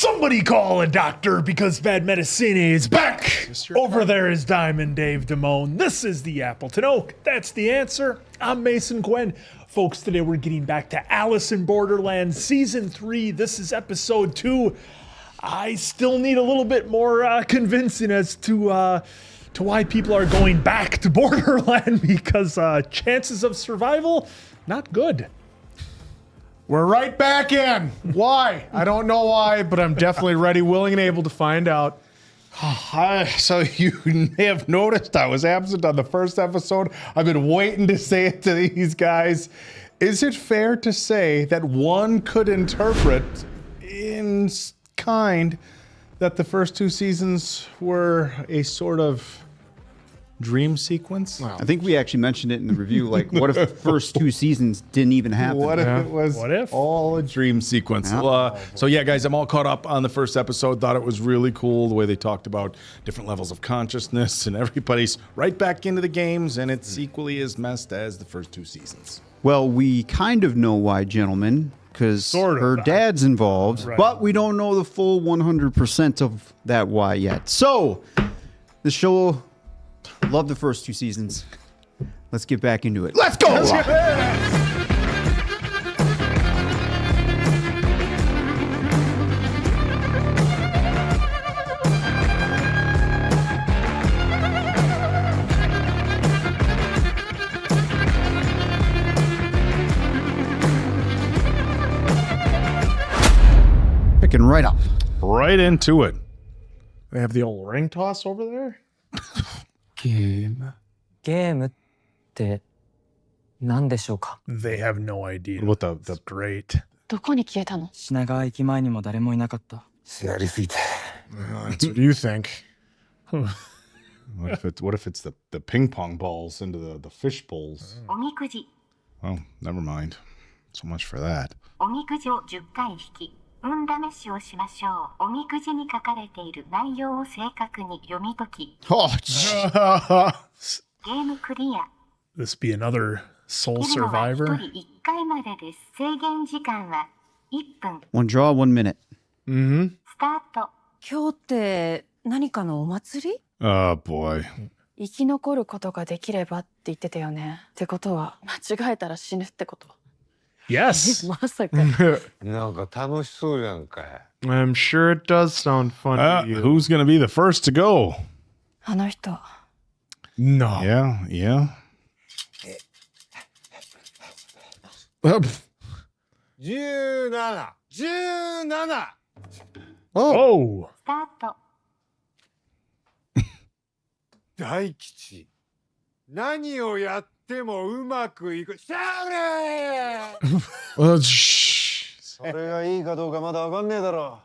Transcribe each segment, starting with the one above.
Somebody call a doctor because Bad Medicine is back. Over there is Diamond Dave Damone. This is the Appleton Oak. That's the answer. I'm Mason Gwen. Folks, today we're getting back to Alice in Borderland Season 3. This is Episode 2. I still need a little bit more convincing as to why people are going back to Borderland because chances of survival, not good. We're right back in. Why? I don't know why, but I'm definitely ready, willing, and able to find out. So you may have noticed I was absent on the first episode. I've been waiting to say it to these guys. Is it fair to say that one could interpret in kind that the first two seasons were a sort of dream sequence? I think we actually mentioned it in the review. Like, what if the first two seasons didn't even happen? What if it was all a dream sequence? Yeah. So yeah, guys, I'm all caught up on the first episode. Thought it was really cool the way they talked about different levels of consciousness, and everybody's right back into the games, and it's equally as messed as the first two seasons. Well, we kind of know why, gentlemen, because her dad's involved, but we don't know the full 100% of that why yet. So, the show... Love the first two seasons. Let's get back into it. Let's go! Picking right up. Right into it. They have the old ring toss over there? ゲームって何でしょうか They have no idea. What the That's great. どこに消えたの？品川駅前にも誰もいなかった That's what you think. What if it's the ping pong balls into the fish bowls? おみくじ Oh, never mind. So much for that. おみくじを10回引き運試しをしましょう。おみくじに書かれている内容を正確に読み解き Oh, ゲームクリア This be another soul 切るのは survivor? 1人1回までです。制限時間は1分 One draw, 1 minute. スタート。今日って何かのお祭り？ oh boy. 生き残ることができればって言ってたよね。ってことは間違えたら死ぬってこと？ Yes. まさか。なんか楽しそうじゃんかい。 I'm sure it does sound fun to you. Who's gonna be the first to go? あの人。 No. Yeah. 17 Oh. スタート。大吉何をやってもうまくいくしゃれ Shh. それがいいかどうかまだわかんねえだろ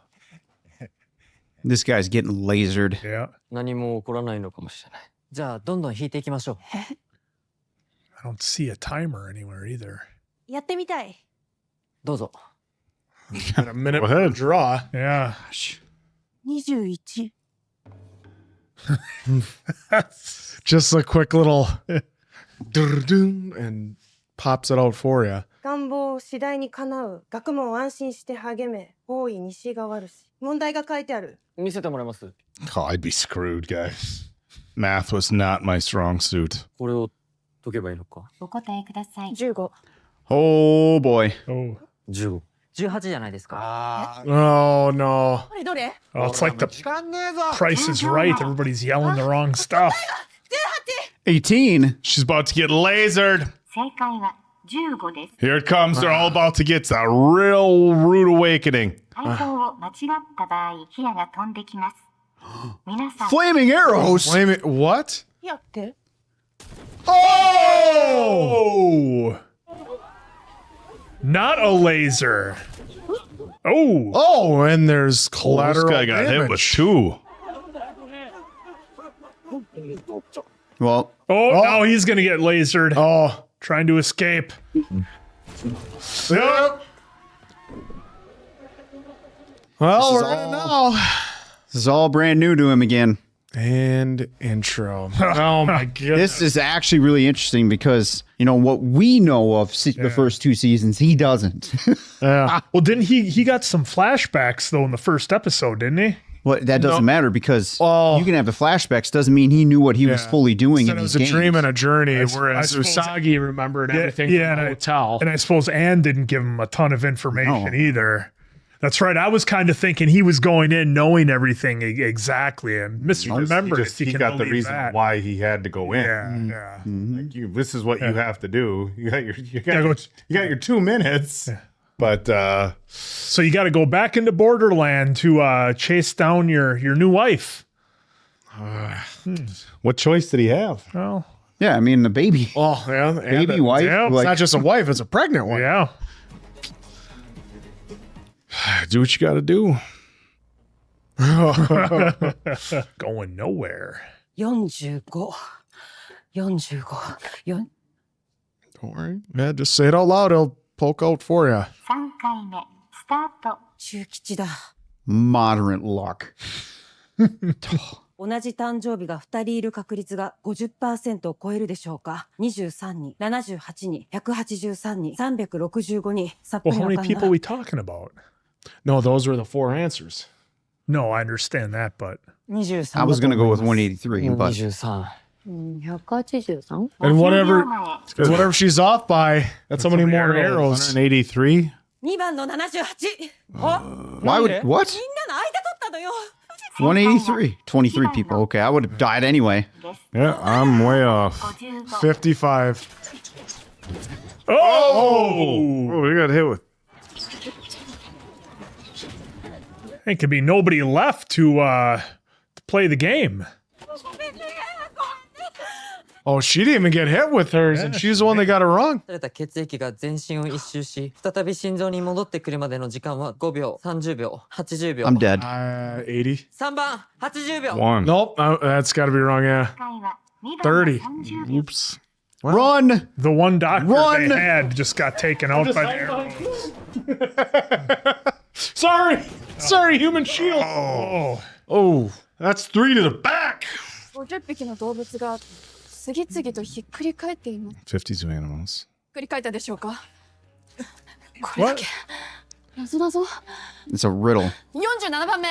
This guy's getting lasered. Yeah. 何も起こらないのかもしれないじゃあどんどん引いていきましょう I don't see a timer anywhere either. やってみたい。どうぞ Got a minute Go ahead. draw. Yeah. 21。 Just a quick little and pops it out for you. 願望次第に叶う。学問を安心して励め。大い西が悪し。問題が書いてある。見せてもらえます Oh, I'd be screwed, guys. Math was not my strong suit. これを解けばいいのかお答えください。15。 Oh boy. Oh. 15 18じゃないですかあ Oh no. どれどれ？ Oh, it's like the 時間ねえぞ price is right. Everybody's yelling the wrong stuff. 18. She's about to get lasered. 正解は15です。 Here it comes. They're all about to get a real rude awakening. 回答を間違った場合、火矢が飛んできます。皆さん、 Flaming arrows. Wait a minute. What? やって。 Oh! Not a laser. Oh. Oh, and there's This collateral guy got hit with damage. 2. Well, Oh, now he's going to get lasered. Oh. Trying to escape. Yep. Well, we're in it now. this is all brand new to him again. And intro. Oh my goodness. This is actually really interesting because, what we know of the first 2 seasons, he doesn't. Yeah. Well, didn't he got some flashbacks though in the first episode, didn't he? Well, that doesn't matter because you can have the flashbacks. Doesn't mean he knew what he was fully doing in It was these a games. dream and a journey, I whereas suppose- Usagi remembered everything from the hotel. And I suppose Anne didn't give him a ton of information either. That's right. I was kind of thinking he was going in knowing everything exactly and misremembered it. He got the reason why he had to go in. Yeah. Like this is what you have to do. You got your 2 minutes. But so you got to go back into Borderland to chase down your new wife. what choice did he have? Well, Yeah, I mean, the baby. Oh, yeah. And Baby wife. yeah, It's not just a wife, it's a pregnant one. yeah. Do what you got to do. Going nowhere. 45 45 4 Don't worry. Yeah, just say it out loud. It'll poke out for you. 3回目スタート。中吉だ。 Moderate luck. 同じ誕生日が2人いる確率が 50% を超えるでしょうか。23人、78人、183人、365人。さっぱ Well, り how わ many かん people な are い。 we talking about? No, those were the 4 answers. No, I understand that, but 23 I was going to go with 183, but 23 183? And whatever, 50秒前 whatever she's off by, that's how many more arrows. 183? 2番の78。why would, what? みんなの間取ったのよ。 183. 23 people. Okay, I would have died anyway. Yeah, I'm way off. 55 55. Oh, we got hit with. it could be nobody left to play the game. Oh, she didn't even get hit with hers, and she's the one that got it wrong. された血液が全身を一周し、再び心臓に戻ってくるまでの時間は5秒、30秒、80秒。 I'm dead. 80. 3番、80秒。 One. Nope, that's got to be wrong, yeah. 回は2番の 30. 30秒 Oops. Run! The one doctor Run! they had just got taken out by the arrows. Sorry. Sorry, human shield. Oh, That's 3 to the back. 50匹の動物が次々とひっくり返っています。 52 animals. ひっくり返ったでしょうか。これだけ。謎謎。 It's a riddle. 47番目。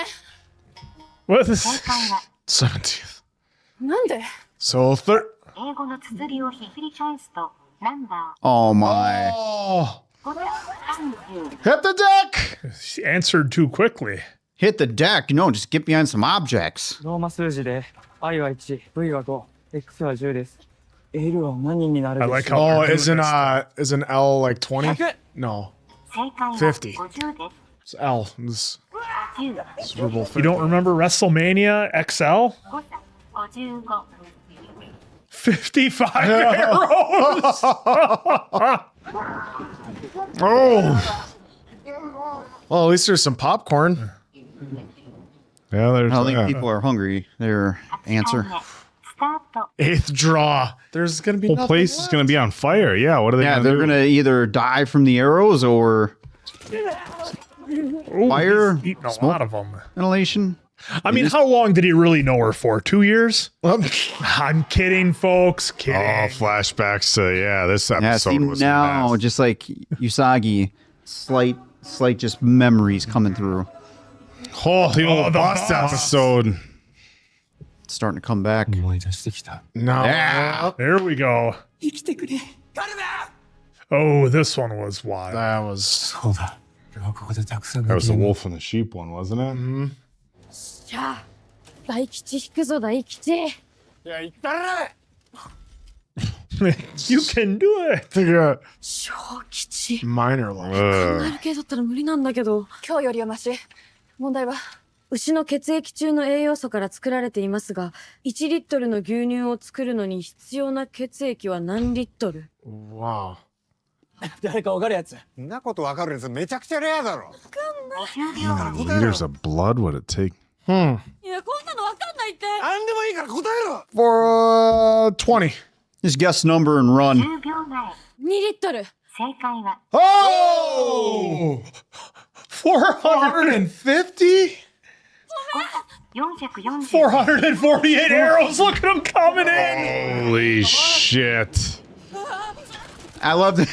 What is 正解は 17th. なんで？ So, 英語の綴りをひっくり返すとナンバ Oh my. oh, ー530 hit the deck. she answered too quickly. Hit the deck. No, just get behind some objects. ローマ数字で I は1、V は5、X は10です。L は何になる I で like しょう how Oh, they're doing is an L like 20? 100 No, 正解は50 50です it's L. This 50 verbal You thing. don't remember WrestleMania XL? 誤差55 55 arrows. Oh. Well, at least there's some popcorn. Yeah, there's. I don't think yeah. people are hungry. Their answer. 回目スタート 8th draw. There's gonna be Whole nothing place is left. going to be on fire. Yeah, what are they Yeah, going to they're do? gonna either die from the arrows or Ooh, Fire, he's eating a smoke. lot of them. inhalation. I mean, how long did he really know her for? 2 years? I'm kidding, folks. Kidding. Oh, flashbacks to, yeah, this episode Yeah, see was a now, mess. just like Usagi, slight just memories coming through. Oh, the old the boss boss. episode. It's starting to come back. 思い出してきた。 No. There we go. 生きてくれ。 Oh, this one was wild. That was そうだ。俺はここでたくさん That の was the ゲーム wolf and the sheep one, wasn't it? じゃあ大吉引くぞ大吉。 You can do it. the 小吉。 minor one. なる系だったら無理なんだけど。今日よりはマシ。問題は牛の血液中の栄養素から作られていますが、1リットルの牛乳を作るのに必要な血液は何リットル？ Wow. 誰かわかるやつ。そんなことわかるやつめちゃくちゃレアだろ。 20秒前 Liters of blood would it take? いやこんなのわかんないって。なんでもいいから答えろ。 For 20. Just guess number and run. 10秒前2リットル。正解は Oh! 450? 448 448 arrows. Look at them coming in. Holy shit. I love that.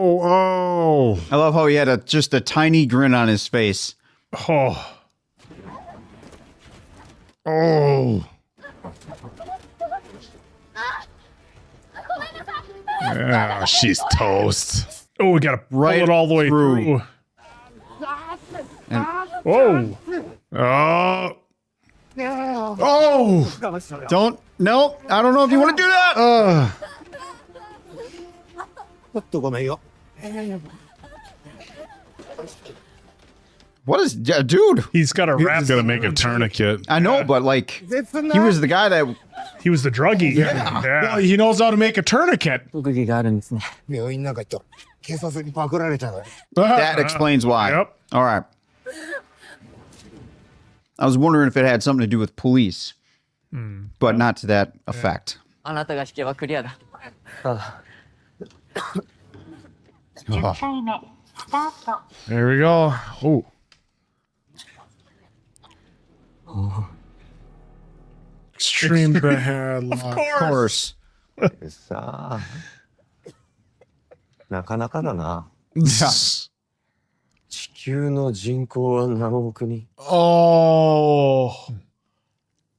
Oh. I love how he had just a tiny grin on his face. Oh. Oh. Yeah, she's toast. Oh, we got to pull Right it all the way through. And Whoa. Oh. Oh! don't. No, I don't know if you want to do that. What is, dude? He's got a wrap. He's gonna make a tourniquet. I know, but like, he was the guy that. He was the druggie. Well, Yeah. he knows how to make a tourniquet. 特技があるんですね。病院なんか行った警察にパクられたの。 That explains why. Yep. All right. I was wondering if it had something to do with police, but not to that effect. あなたが引けばクリアだ。 10回目スタート。 There we go. Oh. Extreme bad luck. Of course. さあなかなかだな。 Yeah. 地球の人口は何億人。 Oh.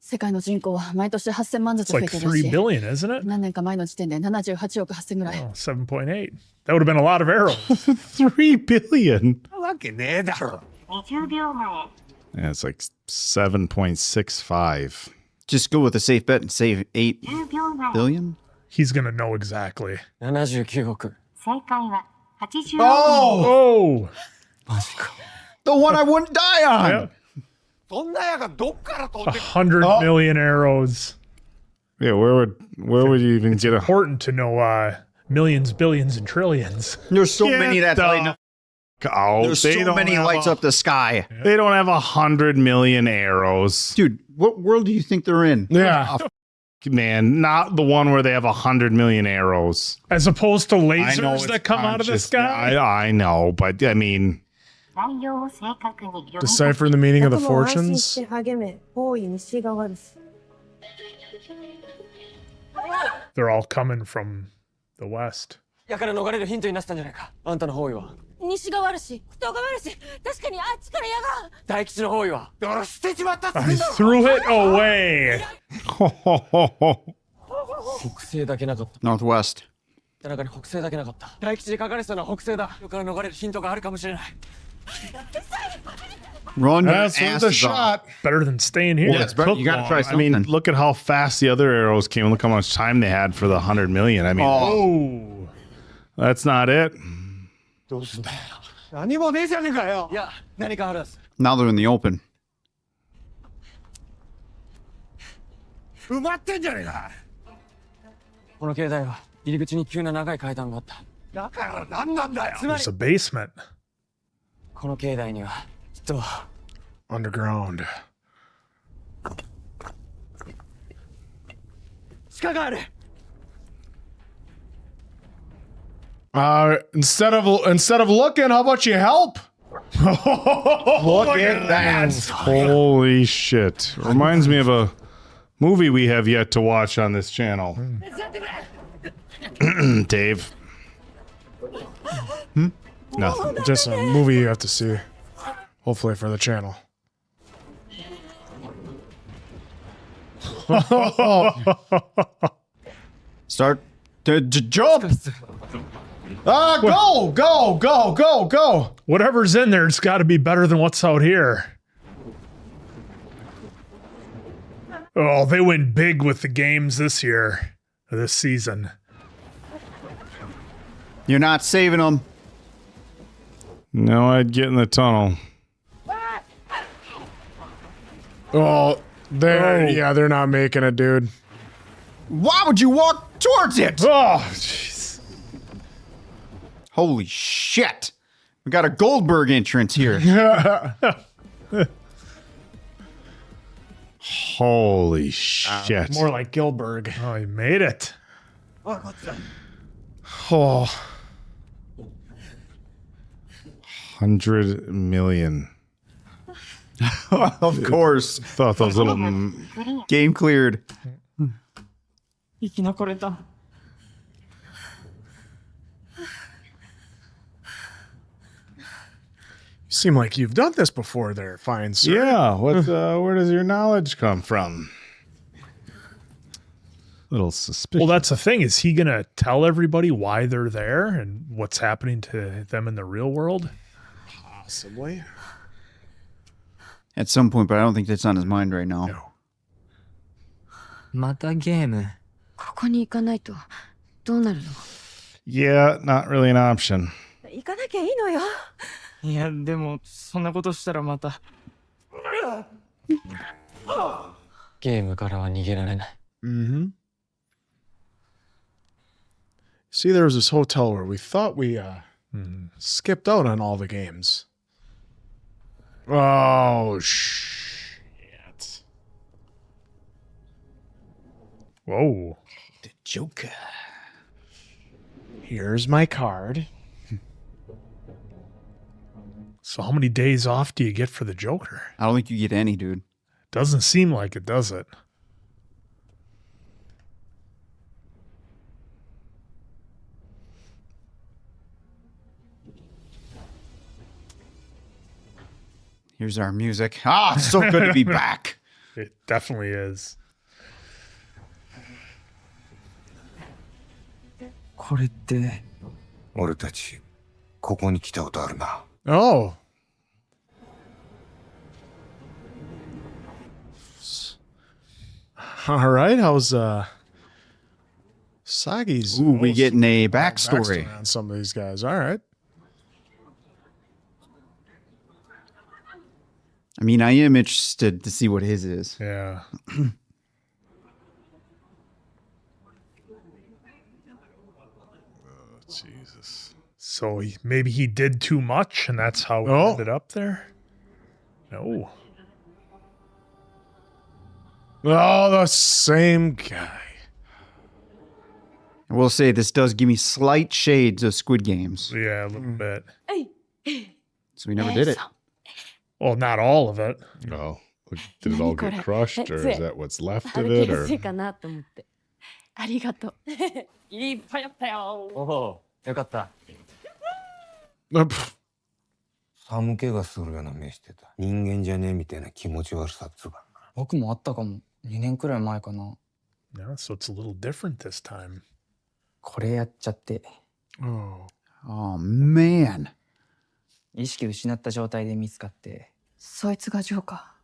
世界の人口は毎年8000万ず It's つ増え like てるらし 3 い。 billion, isn't it? 何年か前の時点で78億8000ぐらい。 Oh, 7.8. That would have been a lot of arrows. 3 billion. なわけねえだろ。 20秒前。 Yeah, it's like 7.65. Just go with a safe bet and save 8 10秒前。 billion. He's going to know exactly. 79億。正解は80億。 Oh. マジか。 The one I wouldn't die on. Yeah. そんなやがどっから飛んでくる。 100 million arrows. Yeah, where would you even get a Important to know millions, billions, and trillions. There's so many Get that the light up. Oh, There's they so don't many have lights up the sky. They don't have 100 million arrows. Dude, what world do you think they're in? Yeah. Man, not the one where they have 100 million arrows. As opposed to I know lasers it's that come out of the conscious. sky. I know, but I mean, 内容を正確に読み解き Decipher the meaning of the fortunes. 励め大い西側です They're all coming from the west. 矢から逃れるヒントになってたんじゃないか。あんたの方位は。西側あるし、東側あるし、確かにあっちから矢が。大吉の方位は。だから捨てちまったっつって I んだろ。 threw it away. 北西だけなかった。 Northwest. 中に北西だけなかった。大吉に書かれてたのは北西だ。矢から逃れるヒントがあるかもしれない。 Run your That's worth a asses off. shot. Better than staying here. Yeah, it's better. You gotta try I something. mean, look at how fast the other arrows came. Look how much time they had for the 100 million. I mean, Oh. that's not it. どうしたよ。何もねえじゃねえかよ。いや、何かあるはず。 Now they're in the open. 埋まってんじゃねえか。この境内は入り口に急な長い階段があった。だから何なんだよ。つまり There's a basement. この境内にはきっと Underground. 地下がある。 Instead of looking, how about you help? Look at that. Holy shit. Reminds me of a movie we have yet to watch on this channel. Dave. Nothing. Just a movie you have to see. Hopefully for the channel. Start to jump. Go. Whatever's in there, it's got to be better than what's out here. Oh, they went big with the games this year, this season. You're not saving them. No, I'd get in the tunnel. Oh, they're not making it, dude. Why would you walk towards it? Oh, jeez. Holy shit. We got a Goldberg entrance here. Holy shit. More like Gilberg. Oh, he made it. Oh, 100 million. Of course. Thought those little クリア Game cleared. 生き残れた。 You seem like you've done this before there, fine sir. Yeah, what? Where does your knowledge come from? Little suspicious. Well, that's the thing. Is he gonna tell everybody why they're there and what's happening to them in the real world? Possibly. At some point, but I don't think that's on his mind right now. No. またゲーム。ここに行かないとどうなるの？ Yeah, not really an option. 行かなきゃいいのよ。いや、でも、そんなことしたらまた。ゲームからは逃げられない。 Mm-hmm. See, there was this hotel where we thought we skipped out on all the games. Oh, shit. Whoa. The Joker. Here's my card. So how many days off do you get for the Joker? I don't think you get any, dude. Doesn't seem like it, does it? Here's our music. Ah, it's so good to be back. It definitely is. これって。俺たちここに来たことあるな。 Oh. All right, how's Sagi's? Ooh, we getting a backstory. On some of these guys. All right. I mean, I am interested to see what his is. Yeah. Jesus. So maybe he did too much, and that's how he ended up there. No. Oh, the same guy. I will say this does give me slight shades of Squid Games. Yeah, a little bit. So we never did it. Well, not all of it. Oh, did it all get crushed, or is that what's left of it? Or かなと思って。ありがとう。いっぱいあったよ。おお、よかった。寒気がするような目してた。人間じゃねえみたいな気持ち悪さっつうか。僕もあったかも。2年くらい前かな。 Yeah, so it's a little different this time. これやっちゃって。 Oh. Oh, man. 意識失った状態で見つかって。そいつがジョーカ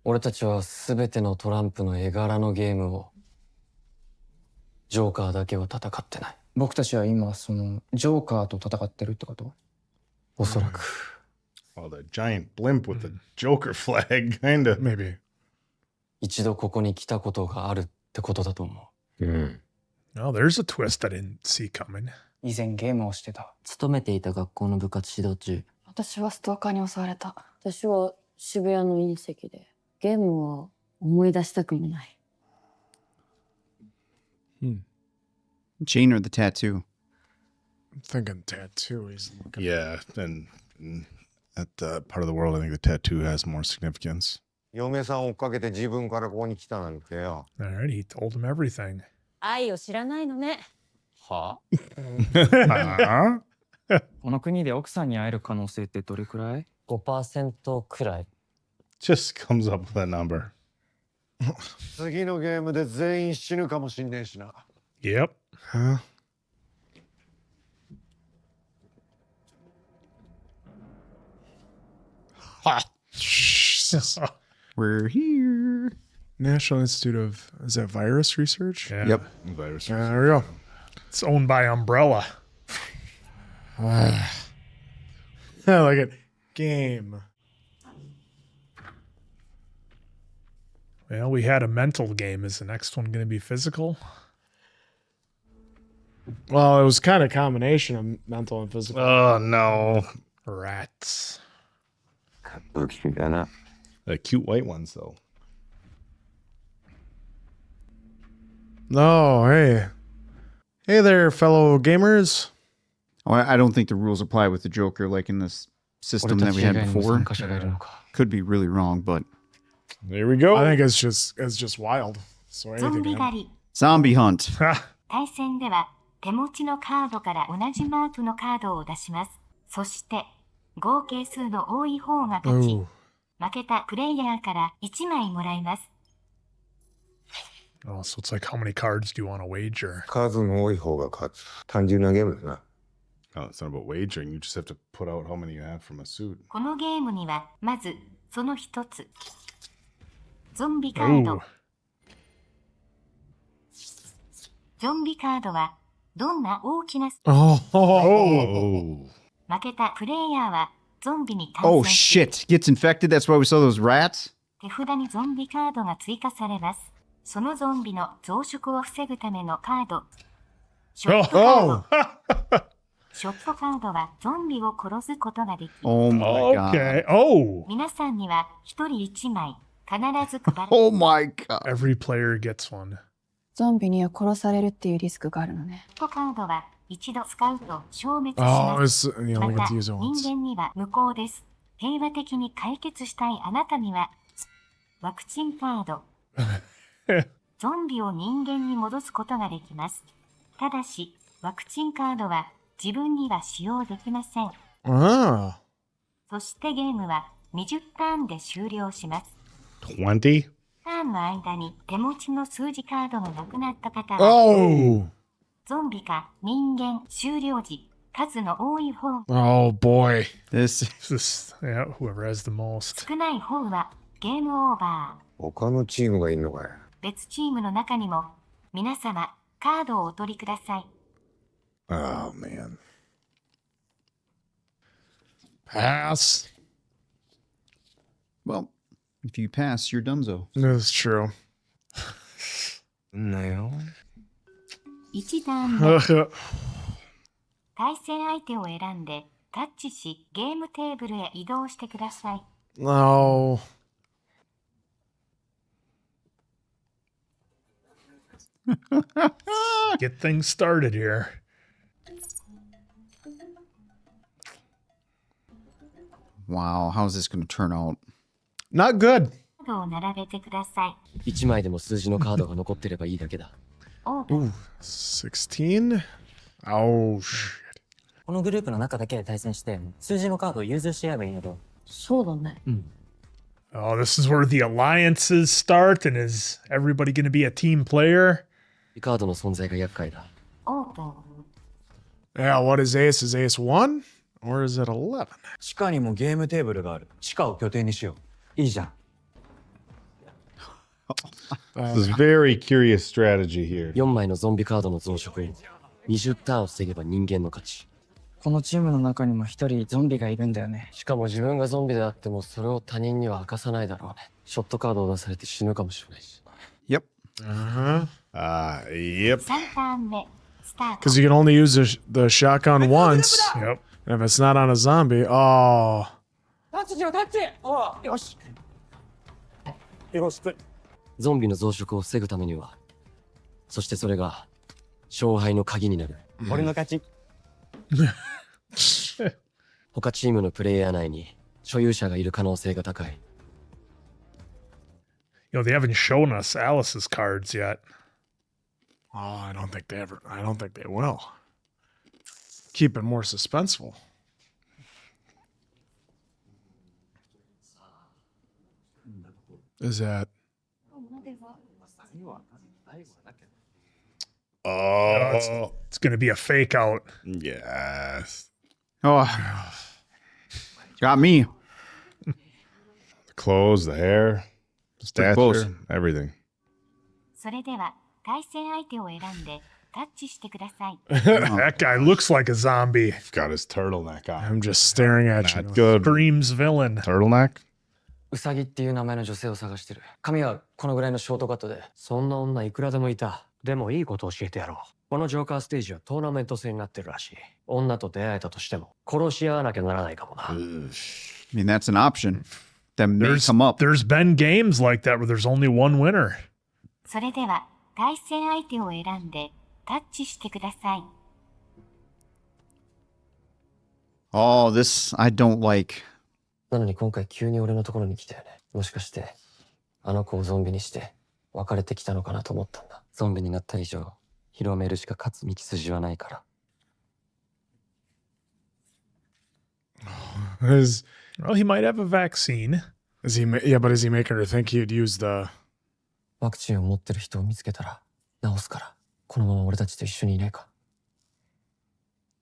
俺たちは全てのトランプの絵柄のゲームをジョーカーだけは戦ってない。僕たちは今そのジョーカーと戦ってるってこと？おそらく。oh, the giant blimp with the Joker flag, kind of. Maybe. 一度ここに来たことがあるってことだと思う。Oh, there's a twist I didn't see coming. 以前ゲームをしてた。勤めていた学校の部活指導中。私はストーカーに襲われた。私は渋谷の隕石で。ゲームは思い出したくもない。Chain or the tattoo? I'm thinking tattoo. He's looking. Yeah, and at part of the world, I think the tattoo has more significance. 嫁さん追っかけて自分からここに来たなんてよ。 All right, he told him everything. 愛を知らないのね。はHuh? この国で奥さんに会える可能性ってどれくらい？ 5% くらい。 Just comes up with that number. 次のゲームで全員死ぬかもしんねえしな。 Yep. Huh? Jesus. We're here. National Institute of, is that virus research? Yeah. Yep. Virus. There we go. It's owned by Umbrella. I like it. Game. Well, we had a mental game. Is the next one going to be physical? Well, it was kind of a combination of mental and physical. Oh no, Rats. 武器だな。 the cute white ones though. No, hey. Hey there, fellow gamers. Oh, I don't think the rules apply with the Joker like in this system that we had 俺たち以外にも before. 参加者がいるのか。 Could be really wrong, but There we go. I think it's just wild. So ゾン anything ビ can 狩 happen. り。 zombie hunt. 対戦では手持ちのカードから同じマークのカードを出します。そして合計数の多い方が勝ち。 Ooh. 負けたプレイヤーから1枚もらいます。 Oh, so it's like how many cards do you want to wager? 数の多い方が勝つ。単純なゲームだな。 Oh, it's not about wagering. You just have to put out how many you have from a suit. このゲームにはまずその一つ。ゾンビカード Ooh.。ゾンビカードはどんな大きな Oh. Oh. 負けたプレイヤーはゾンビに感 Oh 染し shit! Gets infected. That's why we saw those rats. 手札にゾンビカードが追加されます。そのゾンビの増殖を防ぐためのカード。ショットカード。ショットカードはゾンビを殺すことができ、 Oh my god. Okay. Oh, 皆さんには一人一枚必ず配られ Oh my god. every player gets one. ゾンビには殺されるっていうリスクがあるのね。ショットカードは一度使うと消滅し Oh, ます。 it's you ま only た get to use it 人 once. 間には無効です。平和的に解決したいあなたにはワクチンカード。ゾンビを人間に戻すことができます。ただし、ワクチンカードは自分には使用できません。 Ah. そしてゲームは20ターンで終了します。 20? ターンの間に手持ちの数字カードがなくなった方は、 Oh. ゾンビか人間終了時、数の多い方、 Oh boy. This This, yeah, whoever has the most. 少ない方はゲームオーバー。他のチームがいるのかよ。別チームの中にも皆様カードをお取りください。 Oh, man. Pass. well, if you pass, you're donezo. That's true. んなよ。 1ターン目、対戦相手を選んでタッチしゲームテーブルへ移動してください。 No. Get things started here. Wow, how's this going to turn out? Not good. カードを並べてください。 1枚でも数字のカードが残ってればいいだけだ。オープン。 16. Oh shit. このグループの中だけで対戦して数字のカードを融通し合えばいいのと。そうだね。 Oh, this is where the alliances start, and is everybody going to be a team player? カードの存在が厄介だ。オープン。 Yeah, what is ace? Is ace 1? Or is it 11? 地下にもゲームテーブルがある。地下を拠点にしよう。いいじゃん。 This is very curious strategy here. 4枚のゾンビカードの増殖を20ターン防げば人間の勝ち。このチームの中にも一人ゾンビがいるんだよね。しかも自分がゾンビであってもそれを他人には明かさないだろうね。ショットカードを出されて死ぬかもしれないし。 Yep. Yep. 3ターン目、スタート。 Because you can only use the shotgun once. Yep. And if it's not on a zombie, oh. タッチしよう、タッチ。おうよし。よろしく。ゾンビの増殖を防ぐためには、そしてそれが勝敗の鍵になる。俺の勝ち。他チームのプレイヤー内に所有者がいる可能性が高い。You know, they haven't shown us Alice's cards yet. Oh, I don't think they will. Keep it more suspenseful. Is that Oh, It's going to be a fake out. yes. Oh, got me. The clothes, the hair, the stature, close. everything. それでは対戦相手を選んでタッチしてください。 That guy looks like a zombie. He's got his turtleneck on. I'm just staring at you. Not good. Screams villain. Turtleneck? ウサギっていう名前の女性を探してる。髪はこのぐらいのショートカットで。そんな女いくらでもいた。でもいいこと教えてやろう。このジョーカーステージはトーナメント制になってるらしい。女と出会えたとしても殺し合わなきゃならないかもな。 I mean, that's an option that may come up. There's been games like that where there's only one winner. それでは対戦相手を選んでタッチしてください。Oh, this I don't like. なのに今回急に俺のところに来たよね。もしかしてあの子をゾンビにして別れてきたのかなと思ったんだ。ゾンビになった以上広めるしか勝つ道筋はないから。Well, he might have a vaccine. Is he? Yeah, but is he making her think he'd use the? ワクチンを持ってる人を見つけたら治すから、このまま俺たちと一緒にいないか。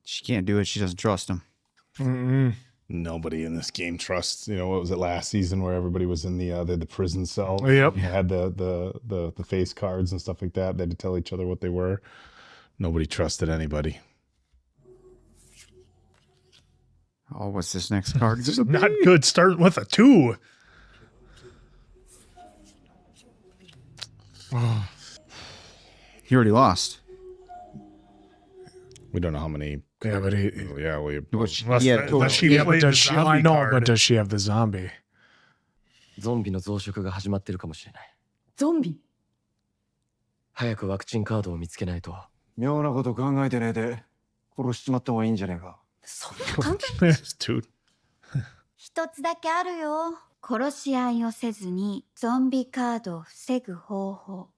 She can't do it. She doesn't trust him. Nobody in this game trusts. You know, what was it last season where everybody was in the prison cell? Yep. You had the face cards and stuff like that. They had to tell each other what they were. Nobody trusted anybody. Oh, what's this next card? Not good starting with a 2. He already lost. We don't know how many. Yeah, but he. Yeah, Unless, Yeah, unless she Yeah, but played the does she? I zombie know, card. but does she have the zombie? ゾンビの増殖が始まってるかもしれない。ゾンビ。早くワクチンカードを見つけないと。妙なこと考えてねえで殺しちまった方がいいんじゃねえか。そんな簡単。Dude. 一つだけあるよ。殺し合いをせずにゾンビカードを防ぐ方法。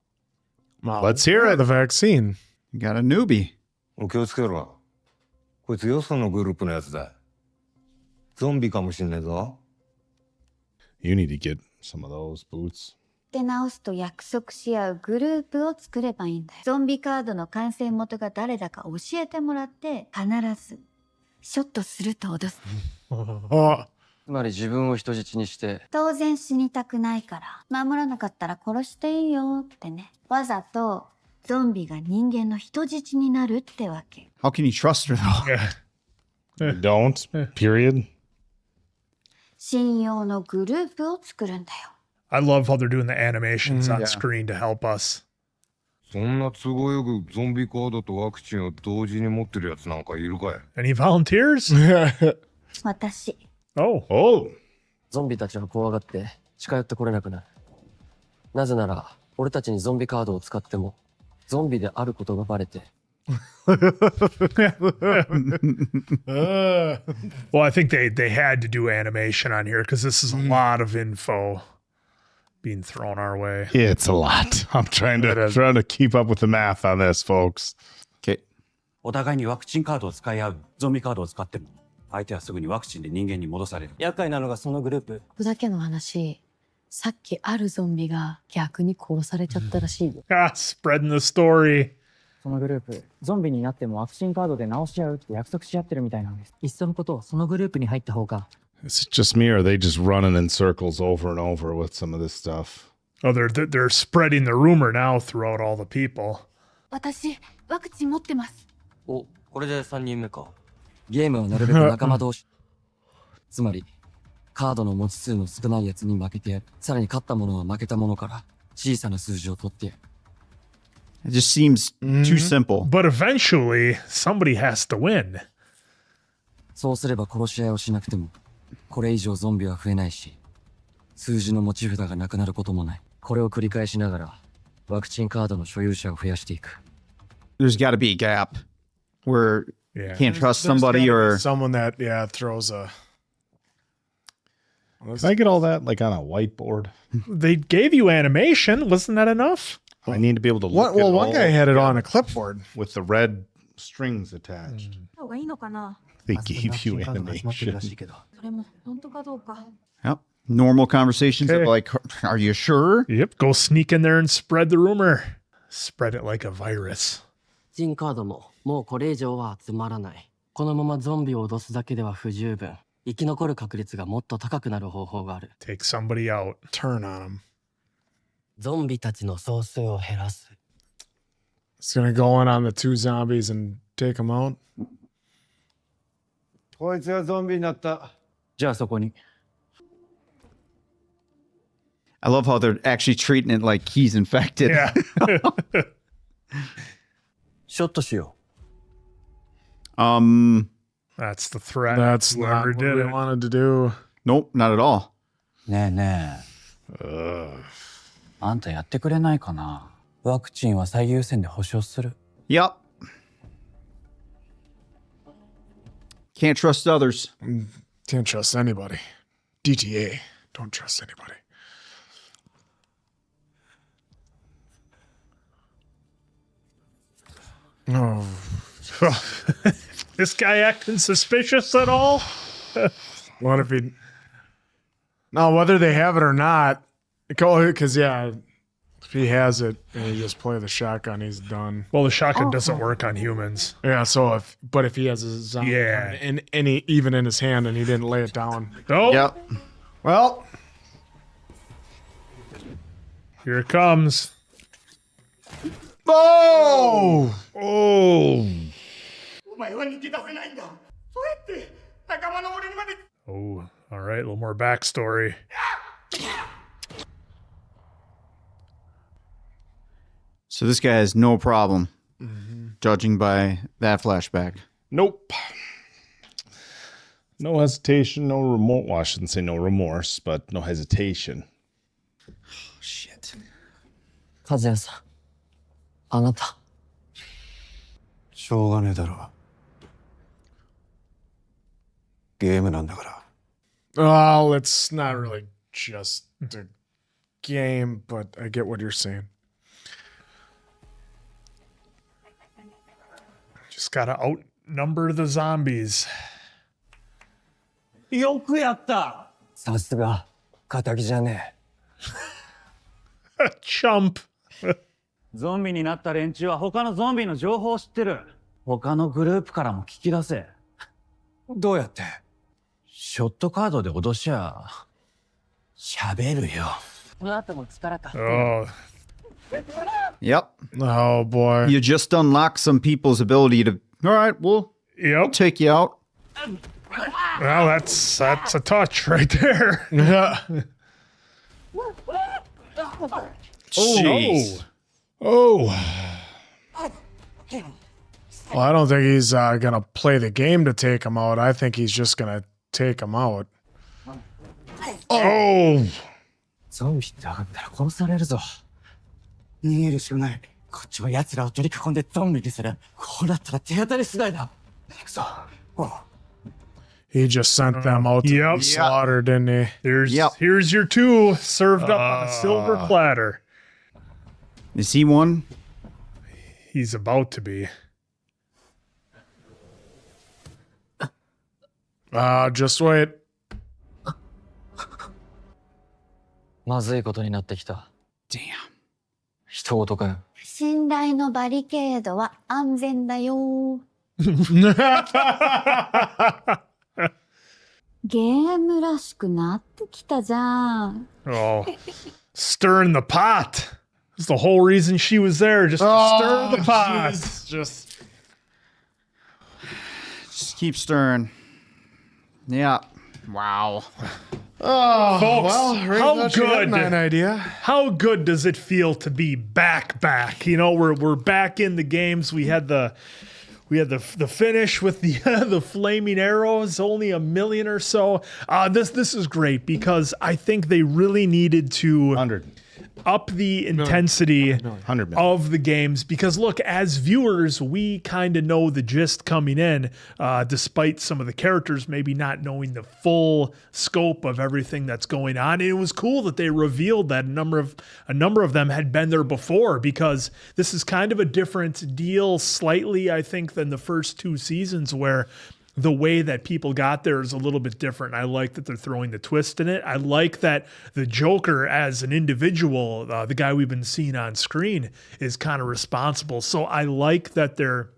Well, Let's hear it. The vaccine. You got a newbie. お気をつけろ。こいつよそのグループのやつだ。ゾンビかもしんねえぞ。You need to get some of those boots. で直すと約束し合うグループを作ればいいんだよ。ゾンビカードの完成元が誰だか教えてもらって必ずショットすると脅す。Oh, つまり自分を人質にして。当然死にたくないから守らなかったら殺していいよってね。わざとゾンビが人間の人質になるってわけ。 How can you trust her though? Don't. Period. 信用のグループを作るんだよ。I love how they're doing the animations on screen to help us. そんな都合よくゾンビカードとワクチンを同時に持ってるやつなんかいるかい？ Any volunteers? 私。Oh. Oh. ゾンビたちは怖がって近寄ってこれなくなる。なぜなら俺たちにゾンビカードを使ってもゾンビであることがバレて。Well, I think they had to do animation on here because this is a lot of info being thrown our way. It's a lot. I'm trying to keep up with the math on this, folks. Okay. お互いにワクチンカードを使い合う。ゾンビカードを使っても相手はすぐにワクチンで人間に戻される。厄介なのがそのグループ。ここだけの話、さっきあるゾンビが逆に殺されちゃったらしいよ。Ah, spreading the story. そのグループ、ゾンビになってもワクチンカードで治し合うって約束し合ってるみたいなんです。いっそのことそのグループに入った方が。Is it just me or are they just running in circles over and over with some of this stuff? Oh, they're spreading the rumor now throughout all the people. 私、ワクチン持ってます。お、これで3人目か。ゲームはなるべく仲間同士。つまり、カードの持ち数の少ないやつに負けてやる。さらに勝った者は負けた者から小さな数字を取ってやる。It just seems too simple. But eventually, somebody has to win. そうすれば殺し合いをしなくても、これ以上ゾンビは増えないし、数字の持ち札がなくなることもない。これを繰り返しながら、ワクチンカードの所有者を増やしていく。There's got to be a gap where you can't trust there's somebody gotta be or someone that throws a. Can I get all that like on a whiteboard? They gave you animation. Wasn't that enough? I need to be able to look What? at Well, all one guy had it on a clipboard. with the red strings attached. 方がいいのかな。 They gave you 始まってるらし animation. いけど。それも本当かどうか。 yep. Normal conversations of Okay. like, are you sure? Yep. Go sneak in there and spread the rumor. Spread it like a virus. ワクチンカードももうこれ以上は集まらない。このままゾンビを脅すだけでは不十分。生き残る確率がもっと高くなる方法がある。 Take somebody out. Turn on him. ゾンビたちの総数を減らす。 It's gonna go in on the 2 zombies and take them out. こいつはゾンビになった。じゃあそこに。I love how they're actually treating it like he's infected. Yeah. ショットしよ That's the threat. That's not Whoever what did we it. wanted to do. Nope, not at all. ねえねえ。あんたやってくれないかな。ワクチンは最優先で保証する。 Yep. Can't trust others. Can't trust anybody. DTA. Don't trust anybody. Oh. This guy acting suspicious at all? What if he... No, whether they have it or not, because, yeah, if he has it and you just play the shotgun, he's done. Well, the shotgun doesn't work on humans. Yeah, so if he has a zombie even in his hand and he didn't lay it down. Oh. Yep. Well. Here it comes. Oh! Oh. Oh, all right. A little more backstory. So this guy has no problem, judging by that flashback. Nope. No hesitation, no remorse. Well, I shouldn't say no remorse, but no hesitation. Shit. 和也さん、あなた。しょうがねえだろ。ゲームなんだから。Well, it's not really just a game, but I get what you're saying. Just gotta outnumber the zombies. よくやった。さすが、仇じゃねえ。Chump. ゾンビになった連中は他のゾンビの情報を知ってる。他のグループからも聞き出せ。どうやって？ショットカードで脅しゃ、喋るよ。この後も力貸して。Oh. Yep. Oh, boy. You just unlock some people's ability to, all right, we'll take you out. Well, that's a touch right there. Yeah. Jeez. Oh. Well, I don't think he's going to play the game to take him out. I think he's just going to take him out. Oh. ゾンビって上がったら殺されるぞ。逃げるしかない。こっちは奴らを取り囲んでゾンビにする。こうなったら手当たり次第だ。行くぞ。He just sent them out to be slaughtered, didn't he? Here's your two served up on a silver platter. Is he one? He's about to be. Just wait. まずいことになってきた。Damn. 人事かよ。信頼のバリケードは安全だよ。ゲームらしくなってきたじゃん。Oh, stirring the pot. That's the whole reason she was there, just to stir the pot. Just keep stirring. Yeah. Wow. Oh, folks, well, how good does it feel to be back? You know, we're back in the games. We had the finish with the flaming arrows, only 1 million or so. This is great because I think they really needed to 100. Up the intensity 100 million. of the games, because look, as viewers, we kind of know the gist coming in, despite some of the characters maybe not knowing the full scope of everything that's going on. And it was cool that they revealed that a number of them had been there before, because this is kind of a different deal slightly, I think, than the first 2 seasons, where the way that people got there is a little bit different. I like that they're throwing the twist in it. I like that the Joker as an individual, the guy we've been seeing on screen, is kind of responsible. So I like that they're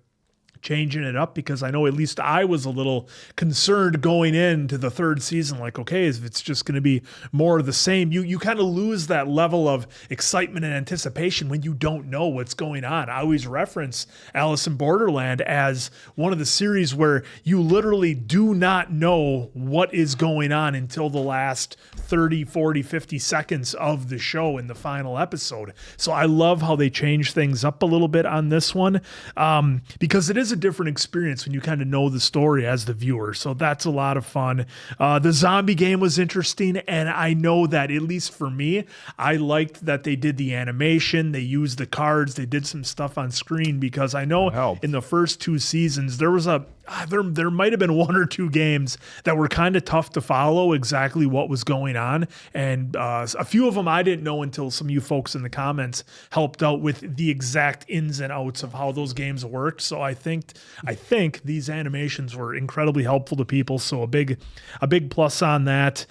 changing it up, because I know at least I was a little concerned going into the 3rd season, like, okay, if it's just going to be more of the same, you kind of lose that level of excitement and anticipation when you don't know what's going on. I always reference Alice in Borderland as one of the series where you literally do not know what is going on until the last 30, 40, 50 seconds of the show in the final episode. So I love how they change things up a little bit on this one, because it is a a different experience when you kind of know the story as the viewer. So that's a lot of fun. The zombie game was interesting, and I know that, at least for me, I liked that they did the animation, they used the cards, they did some stuff on screen, because I know in the first 2 seasons there was there might have been 1 or 2 games that were kind of tough to follow exactly what was going on. And a few of them I didn't know until some of you folks in the comments helped out with the exact ins and outs of how those games worked. So I think these animations were incredibly helpful to people. So a big plus on that.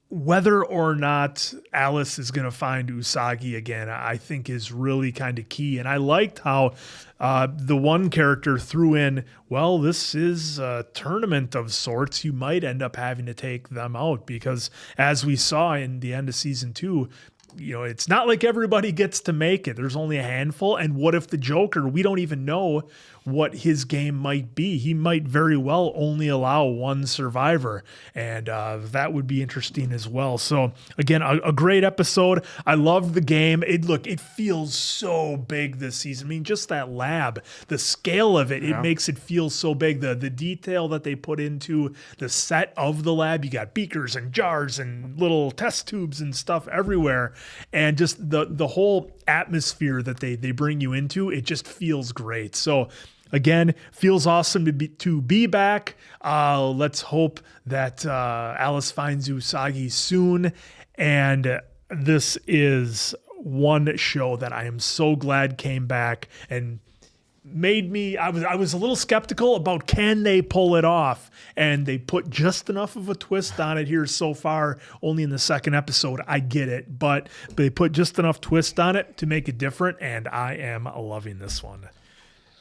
Whether or not Alice is going to find Usagi again, I think is really kind of key. And I liked how the one character threw in, well, this is a tournament of sorts. You might end up having to take them out, because as we saw in the end of season 2, it's not like everybody gets to make it. There's only a handful. And what if the Joker, we don't even know what his game might be. He might very well only allow 1 survivor. And that would be interesting as well. So again, a great episode. I loved the game. It feels so big this season. I mean, just that lab, the scale of it, it makes it feel so big. The detail that they put into the set of the lab, you got beakers and jars and little test tubes and stuff everywhere. And just the whole atmosphere that they bring you into, it just feels great. So again, feels awesome to be back. Let's hope that Alice finds Usagi soon. And this is one show that I am so glad came back and made me, I was a little skeptical about, can they pull it off? And they put just enough of a twist on it here so far, only in the 2nd episode. I get it, but they put just enough twist on it to make it different, and I am loving this one.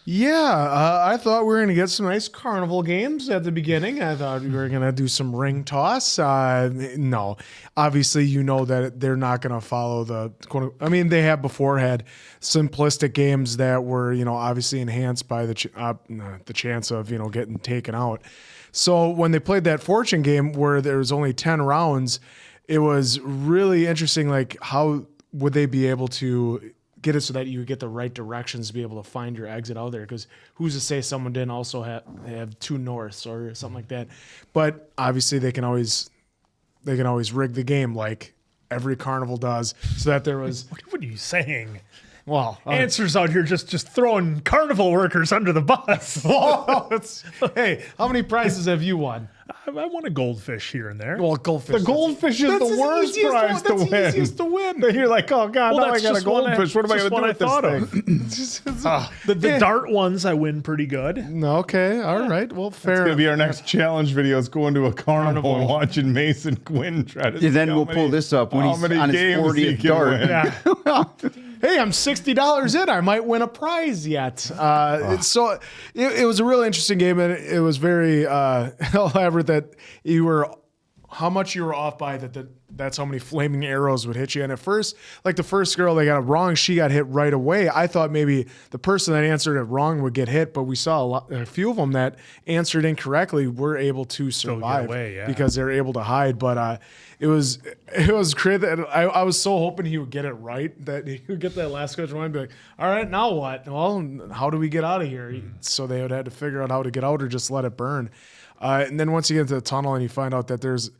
Yeah, I thought we were going to get some nice carnival games at the beginning. I thought we were going to do some ring toss. No, obviously, that they're not going to follow they have before had simplistic games that were, obviously enhanced by the chance of, getting taken out. So when they played that fortune game where there was only 10 rounds, it was really interesting. Like, how would they be able to get it so that you get the right directions to be able to find your exit out there? Because who's to say someone didn't also have 2 norths or something like that? But obviously they can always rig the game like every carnival does, so that there was. What are you saying? Well, Answers out here just throwing carnival workers under the bus. Hey, how many prizes have you won? I won a goldfish here and there. Well, goldfish. The goldfish is the worst prize to win. That's easiest to win. You're like, oh God, now I got a goldfish. What am I going to do with this thing? The dart ones I win pretty good. Okay, all right. Well, fair. It's going to be our next challenge video, is going to a carnival and watching Mason Quinn try to. Yeah, then we'll pull this up when he's on his 40th dart. Yeah. Hey, I'm $60 in. I might win a prize yet. So it was a really interesting game, and it was very elaborate that how much you were off by that's how many flaming arrows would hit you. And at first, like the first girl, they got it wrong. She got hit right away. I thought maybe the person that answered it wrong would get hit, but we saw a few of them that answered incorrectly were able to survive because they're able to hide. But it was great that I was so hoping he would get it right, that he would get that last question right and be like, all right, now what? Well, how do we get out of here? So they would have to figure out how to get out or just let it burn. And then once you get into the tunnel and you find out that there's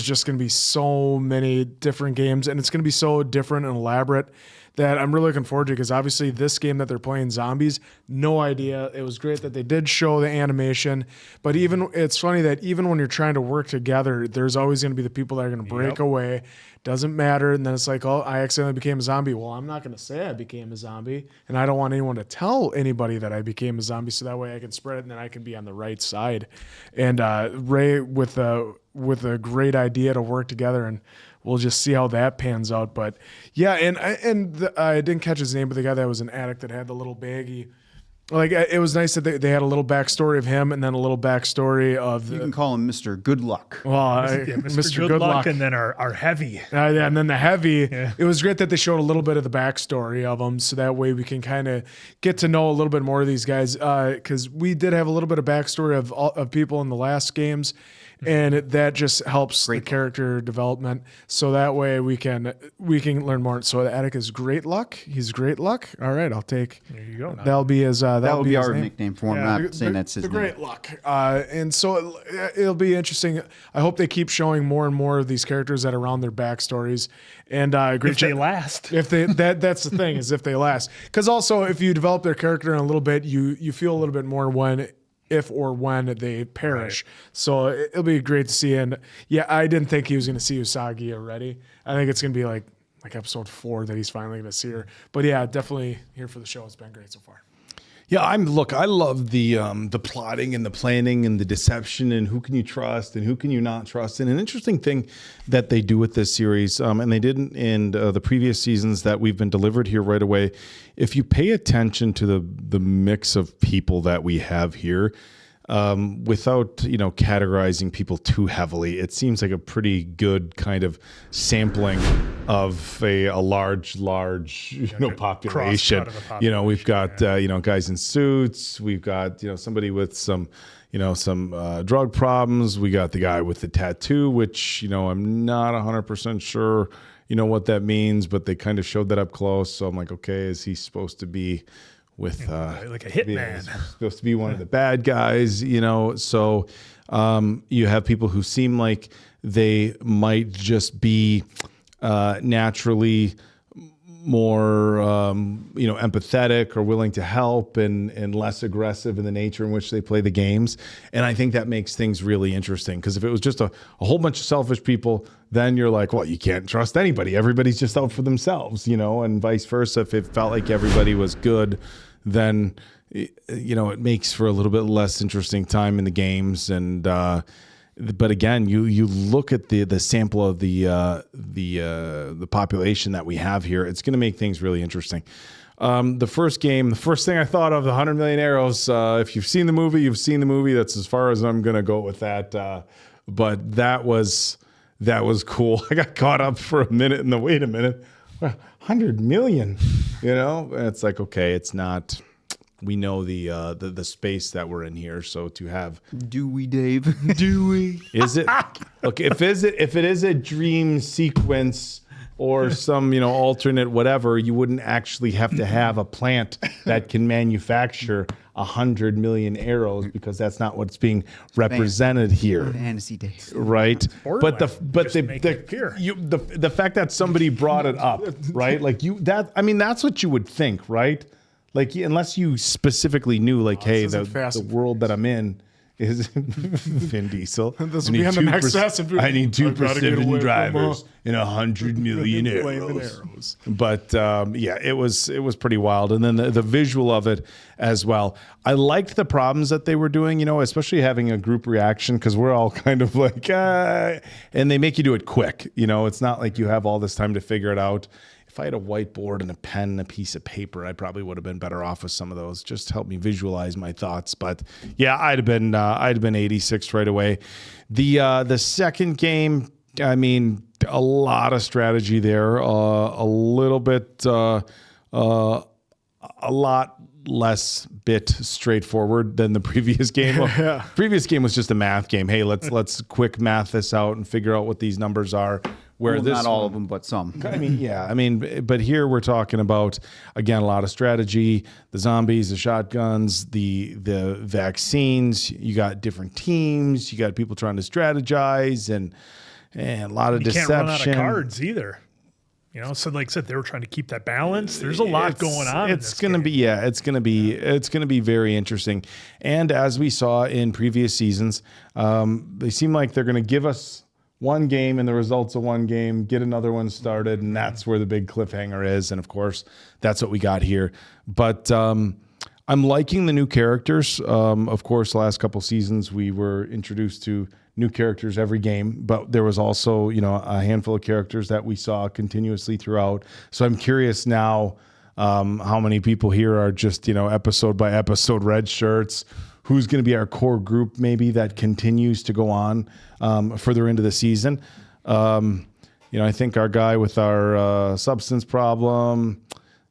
just going to be so many different games, and it's going to be so different and elaborate, that I'm really looking forward to, because obviously this game that they're playing, Zombies, no idea. It was great that they did show the animation, but it's funny that even when you're trying to work together, there's always going to be the people that are going to break away. Doesn't matter. And then it's like, oh, I accidentally became a zombie. Well, I'm not going to say I became a zombie, and I don't want anyone to tell anybody that I became a zombie, so that way I can spread it and then I can be on the right side. And Ray with a great idea to work together, and we'll just see how that pans out. But yeah, I didn't catch his name, but the guy that was an addict that had the little baggie. Like, it was nice that they had a little backstory of him, and then a little backstory of you can call him Mr. Good Luck. Well, Mr. Good Luck, and then our heavy. And then the heavy. Yeah. It was great that they showed a little bit of the backstory of them, so that way we can kind of get to know a little bit more of these guys. Because we did have a little bit of backstory of people in the last games, and that just helps the character development. So that way we can learn more. So Attic is Great Luck. He's Great Luck. All right, I'll take. There you go. That'll be his. That'll be his our name. nickname for him. Not saying that's his the name. Great Luck. And so it'll be interesting. I hope they keep showing more and more of these characters that are around their backstories. And if they last, if they that's the thing is if they last. Because also if you develop their character in a little bit, you feel a little bit more if or when they perish. Right. So it'll be great to see. And yeah, I didn't think he was going to see Usagi already. I think it's going to be like episode 4 that he's finally going to see her. But yeah, definitely here for the show. It's been great so far. Yeah, I love the plotting and the planning and the deception and who can you trust and who can you not trust. And an interesting thing that they do with this series, and they didn't in the previous seasons that we've been delivered here right away. If you pay attention to the mix of people that we have here, without categorizing people too heavily, it seems like a pretty good kind of sampling of a large population. We've got guys in suits, we've got somebody with some drug problems, we got the guy with the tattoo, which I'm not 100% sure what that means, but they kind of showed that up close, so I'm like, okay, is he supposed to be with like a hitman, supposed to be one of the bad guys, so you have people who seem like they might just be naturally more empathetic or willing to help and less aggressive in the nature in which they play the games. And I think that makes things really interesting, because if it was just a whole bunch of selfish people, then you're like, well, you can't trust anybody. Everybody's just out for themselves, and vice versa. If it felt like everybody was good, then it makes for a little bit less interesting time in the games. And but again, you look at the sample of the population that we have here, it's going to make things really interesting. The first thing I thought of, the 100 Million Arrows. If you've seen the movie, you've seen the movie. That's as far as I'm going to go with that. But that was cool. I got caught up for a minute and wait a minute. 100 million, it's like, okay, it's not, we know the space that we're in here. So to have, do we, Dave? Do we? Is it? Look, if it is a dream sequence or some alternate whatever, you wouldn't actually have to have a plant that can manufacture 100 million arrows, because that's not what's being represented here. Fantasy days, right? But the fact that somebody brought it up, right? Like that's what you would think, right? Like, unless you specifically knew, like, hey, the world that I'm in is Vin Diesel. This will be on the next Fast and Furious. I need 2 precision drivers and 100 million arrows. But yeah, it was pretty wild. And then the visual of it as well. I liked the problems that they were doing, especially having a group reaction, because we're all kind of like, and they make you do it quick. It's not like you have all this time to figure it out. If I had a whiteboard and a pen and a piece of paper, I probably would have been better off with some of those. Just help me visualize my thoughts. But yeah, I'd have been 86 right away. The second game, I mean, a lot of strategy there. A little bit, a lot less bit straightforward than the previous game. Yeah. Previous game was just a math game. Hey, let's quick math this out and figure out what these numbers are. Where this not all of them, but some. But here we're talking about, again, a lot of strategy, the zombies, the shotguns, the vaccines. You got different teams. You got people trying to strategize and a lot of deception. You can't run out of cards either. So like I said, they were trying to keep that balance. There's a lot going on. It's going to be very interesting. And as we saw in previous seasons, they seem like they're going to give us one game and the results of one game, get another one started, and that's where the big cliffhanger is. And of course, that's what we got here. But I'm liking the new characters. Of course, last couple seasons we were introduced to new characters every game, but there was also a handful of characters that we saw continuously throughout. So I'm curious now how many people here are just episode by episode red shirts. Who's going to be our core group maybe that continues to go on further into the season. I think our guy with our substance problem,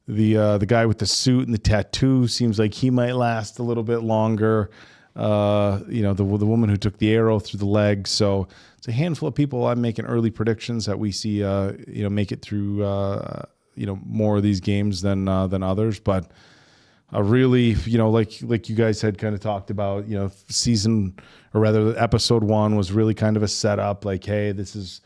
the guy with the suit and the tattoo seems like he might last a little bit longer. the woman who took the arrow through the leg. So it's a handful of people. I'm making early predictions that we see, make it through, more of these games than others. But really, like you guys had kind of talked about, episode 1 was really kind of a setup. Like, hey, this is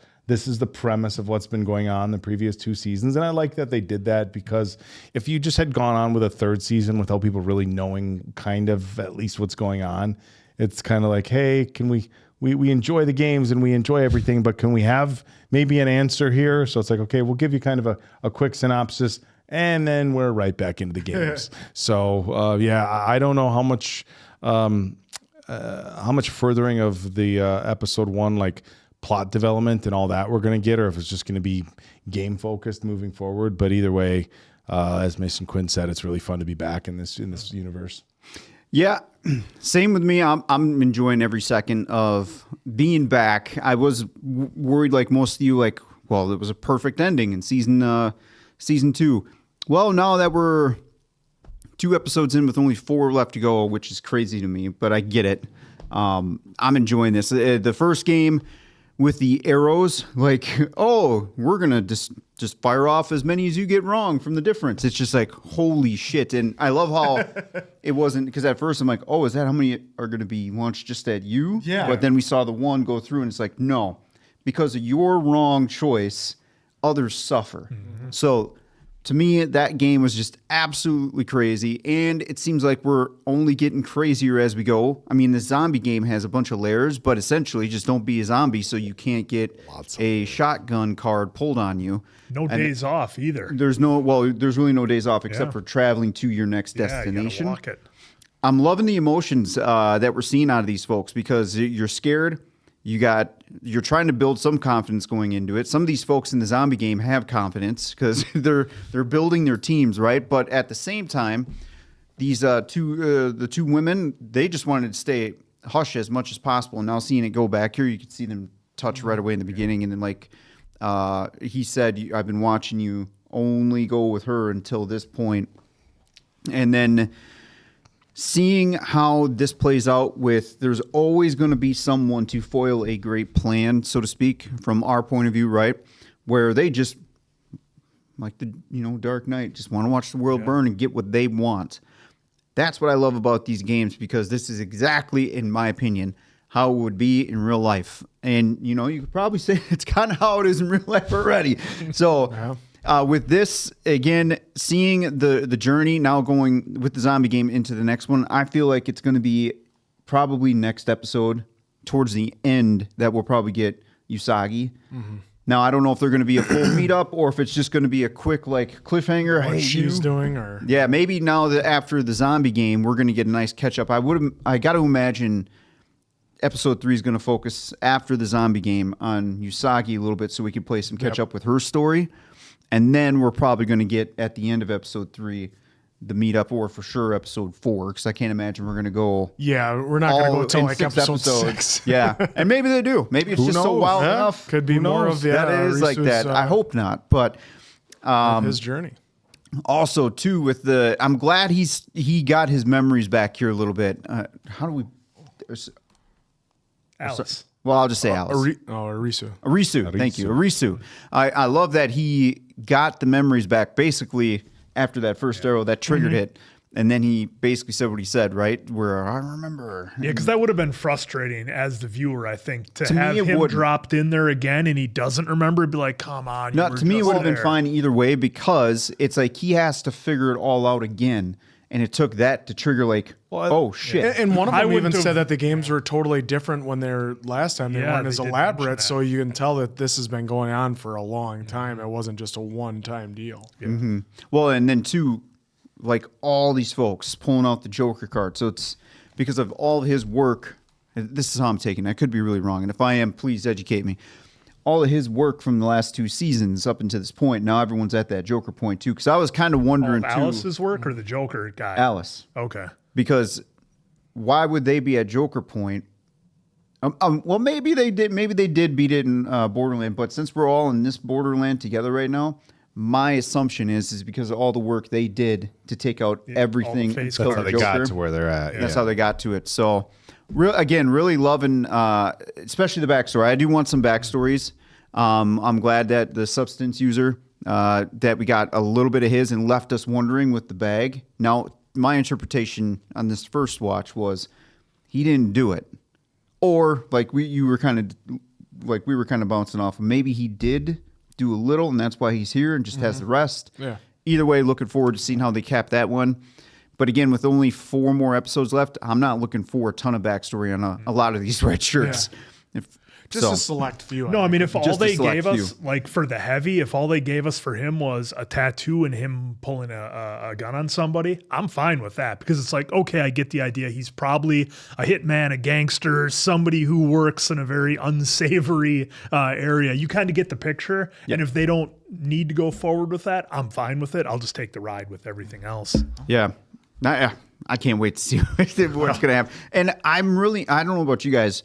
the premise of what's been going on the previous 2 seasons. And I like that they did that, because if you just had gone on with a 3rd season without people really knowing kind of at least what's going on, it's kind of like, hey, can we enjoy the games and we enjoy everything, but can we have maybe an answer here? So it's like, okay, we'll give you kind of a quick synopsis, and then we're right back into the games. So I don't know how much furthering of the episode 1, like plot development and all that we're going to get, or if it's just going to be game focused moving forward. But either way, as Mason Quinn said, it's really fun to be back in this universe. Yeah, same with me. I'm enjoying every second of being back. I was worried, like most of you, like, well, it was a perfect ending in season 2. Well, now that we're 2 episodes in with only 4 left to go, which is crazy to me, but I get it. I'm enjoying this. The first game with the arrows, like, oh, we're going to just fire off as many as you get wrong from the difference. It's just like, holy shit. And I love how it wasn't, because at first I'm like, oh, is that how many are going to be launched just at you? Yeah. But then we saw the one go through, and it's like, no, because of your wrong choice, others suffer. Mm-hmm. So to me, that game was just absolutely crazy, and it seems like we're only getting crazier as we go. I mean, the zombie game has a bunch of layers, but essentially just don't be a zombie so you can't get a shotgun card pulled on you. No days off either. There's really no days off except for traveling to your next destination. You gotta walk it. I'm loving the emotions that we're seeing out of these folks, because you're scared. You're trying to build some confidence going into it. Some of these folks in the zombie game have confidence because they're building their teams, right? But at the same time, these the two women, they just wanted to stay hush as much as possible. And now seeing it go back here, you can see them touch right away in the beginning, and then like he said, I've been watching you only go with her until this point, and then seeing how this plays out with, there's always going to be someone to foil a great plan, so to speak, from our point of view, right? Where they just, like the Dark Knight, just want to watch the world burn and get what they want. That's what I love about these games, because this is exactly, in my opinion, how it would be in real life. And, you could probably say it's kind of how it is in real life already. So with this, again, seeing the journey now going with the zombie game into the next one, I feel like it's going to be probably next episode towards the end that we'll probably get Usagi. Mm-hmm. Now, I don't know if they're going to be a full meetup or if it's just going to be a quick like cliffhanger. What she's doing, or maybe now that after the zombie game, we're going to get a nice catch up. I got to imagine episode 3 is going to focus after the zombie game on Usagi a little bit, so we can play some catch up with her story. And then we're probably going to get, at the end of episode 3, the meetup, or for sure episode 4, because I can't imagine we're going to go. Yeah, we're not going to go until like episode 6. Yeah, and maybe they do. Maybe it's just so wild enough. Could be more of that it is like that. I hope not, but his journey. Also, too, with I'm glad he got his memories back here a little bit. How do we? Alice. Well, I'll just say Alice. Arisu. Arisu. Thank you. Arisu. I love that he got the memories back basically after that first arrow that triggered it. And then he basically said what he said, right? Where I remember. Yeah, because that would have been frustrating as the viewer, I think, to have him dropped in there again and he doesn't remember. It'd be like, come on. No, to me, it would have been fine either way, because it's like he has to figure it all out again. And it took that to trigger like, oh, shit. And one of them even said that the games were totally different when they're last time. They weren't as elaborate, so you can tell that this has been going on for a long time. It wasn't just a one-time deal. Yeah. Mm-hmm. Well, and then too, like all these folks pulling out the Joker card. So it's because of all his work. This is how I'm taking it. I could be really wrong. And if I am, please educate me. All of his work from the last 2 seasons up until this point, now everyone's at that Joker point too. Because I was kind of wondering too. Alice's work or the Joker guy? Alice. Okay. Because why would they be at Joker point? Well, maybe they did. Maybe they did beat it in Borderland. But since we're all in this Borderland together right now, my assumption is because of all the work they did to take out everything. That's how they got to where they're at. That's how they got to it. So Really loving, especially the backstory. I do want some backstories. I'm glad that the substance user, that we got a little bit of his and left us wondering with the bag. Now, my interpretation on this first watch was he didn't do it, or like we were kind of bouncing off. Maybe he did do a little, and that's why he's here and just has the rest. Yeah. Either way, looking forward to seeing how they cap that one. But again, with only 4 more episodes left, I'm not looking for a ton of backstory on a lot of these red shirts. Just a select few. No, I mean, if all Just a they select gave us, few. like for the heavy, if all they gave us for him was a tattoo and him pulling a gun on somebody, I'm fine with that because it's like, okay, I get the idea. He's probably a hitman, a gangster, somebody who works in a very unsavory area. You kind of get the picture. Yeah. And if they don't need to go forward with that, I'm fine with it. I'll just take the ride with everything else. Yeah. I can't wait to see what's going to happen. And I don't know about you guys.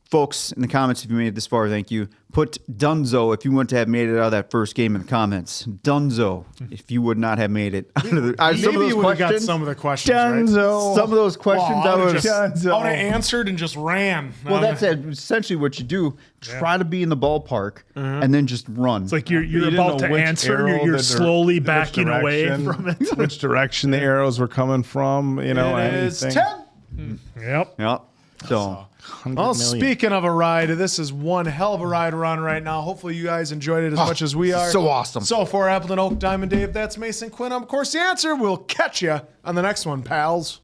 Folks, in the comments, if you made it this far, thank you. Put Dunzo if you want to have made it out of that first game in the comments. Dunzo if you would not have made it out of the Maybe you would have got some of the questions Dunzo. right. Some of those questions I I would would have answered and just ran. Well, that's essentially what you do. Try to be in the ballpark and then just run. It's like you're didn't about know to which answer and arrow you're the slowly which backing away direction- from it. which direction the arrows were coming from, It is anything. 10. Yep. Yeah. So, Well, speaking of a ride, this is one hell of a ride we're on right now. Hopefully you guys enjoyed it as much as we are. so awesome. So for Appleton Oak, Diamond Dave, that's Mason Quinn. I'm, of course, the answer. We'll catch you on the next one, pals.